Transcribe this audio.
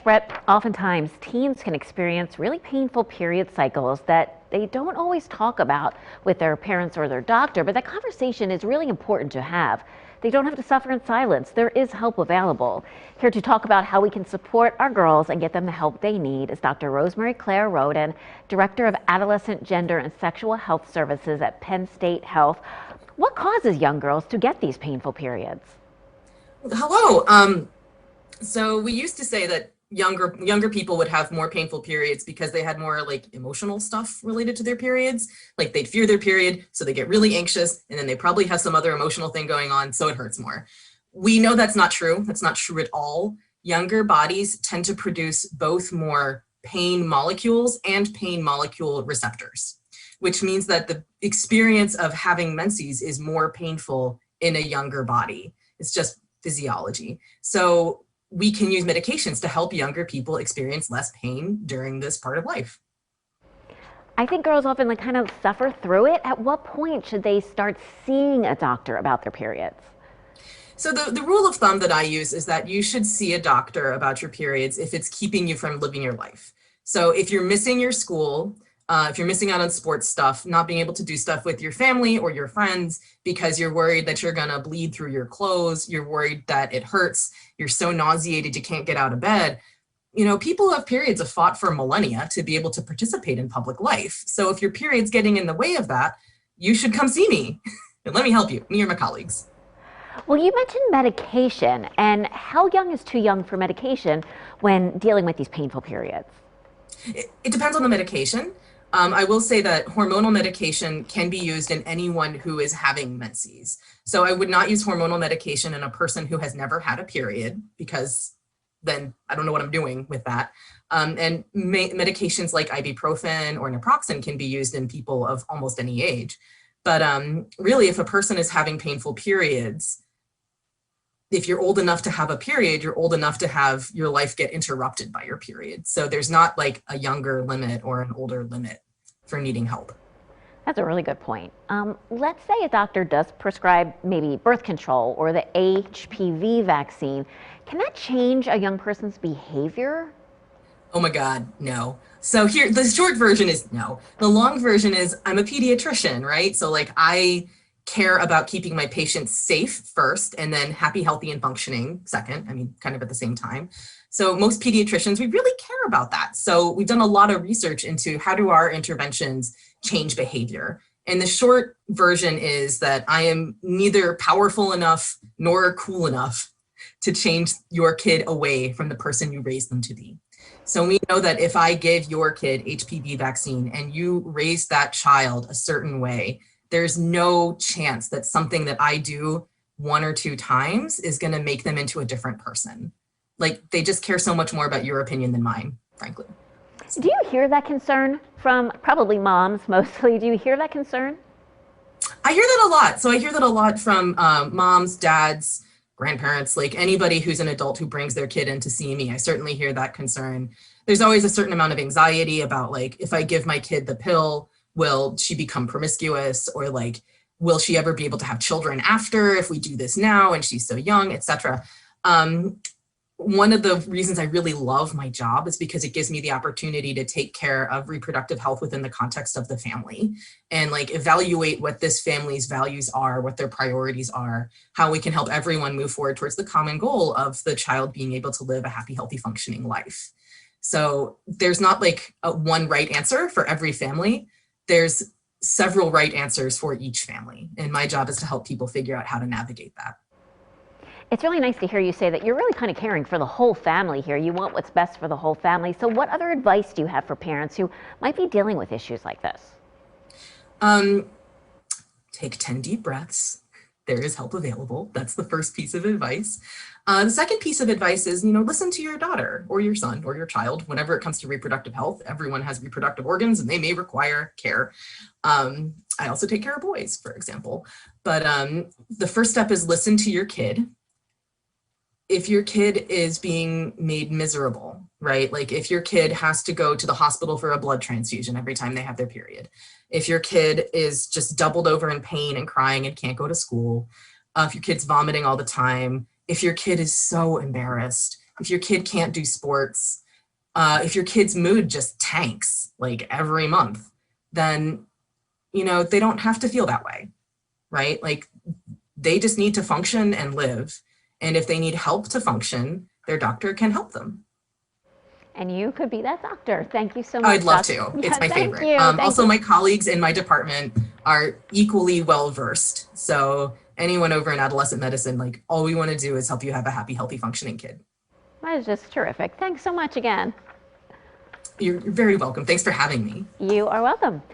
Brett, oftentimes teens can experience really painful period cycles that they don't always talk about with their parents or their doctor, but that conversation is really important to have. They don't have to suffer in silence. There is help available. Here to talk about how we can support our girls and get them the help they need is Dr. Rosemary Claire Roden, Director of Adolescent Gender and Sexual Health Services at Penn State Health. What causes young girls to get these painful periods? Hello. So we used to say that younger people would have more painful periods because they had more like emotional stuff related to their periods. Like they'd fear their period, so they get really anxious, and then they probably have some other emotional thing going on, so it hurts more. We know that's not true. That's not true at all. Younger bodies tend to produce both more pain molecules and pain molecule receptors, which means that the experience of having menses is more painful in a younger body. It's just physiology. So we can use medications to help younger people experience less pain during this part of life. I think girls often kind of suffer through it. At what point should they start seeing a doctor about their periods? So the rule of thumb that I use is that you should see a doctor about your periods if it's keeping you from living your life. So if you're missing your school, if you're missing out on sports stuff, not being able to do stuff with your family or your friends because you're worried that you're gonna bleed through your clothes, you're worried that it hurts, you're so nauseated you can't get out of bed. You know, people who have periods have fought for millennia to be able to participate in public life. So if your period's getting in the way of that, you should come see me and let me help you, me or my colleagues. Well, you mentioned medication, and how young is too young for medication when dealing with these painful periods? It depends on the medication. I will say that hormonal medication can be used in anyone who is having menses. So I would not use hormonal medication in a person who has never had a period, because then I don't know what I'm doing with that. And medications like ibuprofen or naproxen can be used in people of almost any age. But really, if a person is having painful periods, if you're old enough to have a period, you're old enough to have your life get interrupted by your period. So there's not like a younger limit or an older limit for needing help. That's a really good point. Let's say a doctor does prescribe maybe birth control or the HPV vaccine. Can that change a young person's behavior? Oh my God, no. So here, the short version is no. The long version is I'm a pediatrician, right? So like I care about keeping my patients safe first and then happy, healthy, and functioning second. I mean, kind of at the same time. So most pediatricians, we really care about that. So we've done a lot of research into how do our interventions change behavior. And the short version is that I am neither powerful enough nor cool enough to change your kid away from the person you raised them to be. So we know that if I give your kid HPV vaccine and you raise that child a certain way, there's no chance that something that I do one or two times is going to make them into a different person. Like they just care so much more about your opinion than mine, frankly. Do you hear that concern from probably moms mostly? Do you hear that concern? I hear that a lot. So I hear that a lot from moms, dads, grandparents, like anybody who's an adult who brings their kid in to see me. I certainly hear that concern. There's always a certain amount of anxiety about like, if I give my kid the pill, will she become promiscuous, or like, will she ever be able to have children after if we do this now and she's so young, etc. One of the reasons I really love my job is because it gives me the opportunity to take care of reproductive health within the context of the family and like evaluate what this family's values are, what their priorities are, how we can help everyone move forward towards the common goal of the child being able to live a happy, healthy, functioning life. So there's not like a one right answer for every family. There's several right answers for each family. And my job is to help people figure out how to navigate that. It's really nice to hear you say that you're really kind of caring for the whole family here. You want what's best for the whole family. So what other advice do you have for parents who might be dealing with issues like this? Take 10 deep breaths. There is help available. That's the first piece of advice. The second piece of advice is, listen to your daughter or your son or your child. Whenever it comes to reproductive health, everyone has reproductive organs and they may require care. I also take care of boys, for example. But the first step is listen to your kid. If your kid is being made miserable, right? Like if your kid has to go to the hospital for a blood transfusion every time they have their period, if your kid is just doubled over in pain and crying and can't go to school, if your kid's vomiting all the time, if your kid is so embarrassed, if your kid can't do sports, if your kid's mood just tanks like every month, then, they don't have to feel that way, right? Like they just need to function and live. And if they need help to function, their doctor can help them. And you could be that doctor. Thank you so much. I'd love to. It's my Thank favorite. you. Also, my colleagues in my department are equally well versed. So anyone over in adolescent medicine, like all we want to do is help you have a happy, healthy, functioning kid. That is just terrific. Thanks so much again. You're very welcome. Thanks for having me. You are welcome.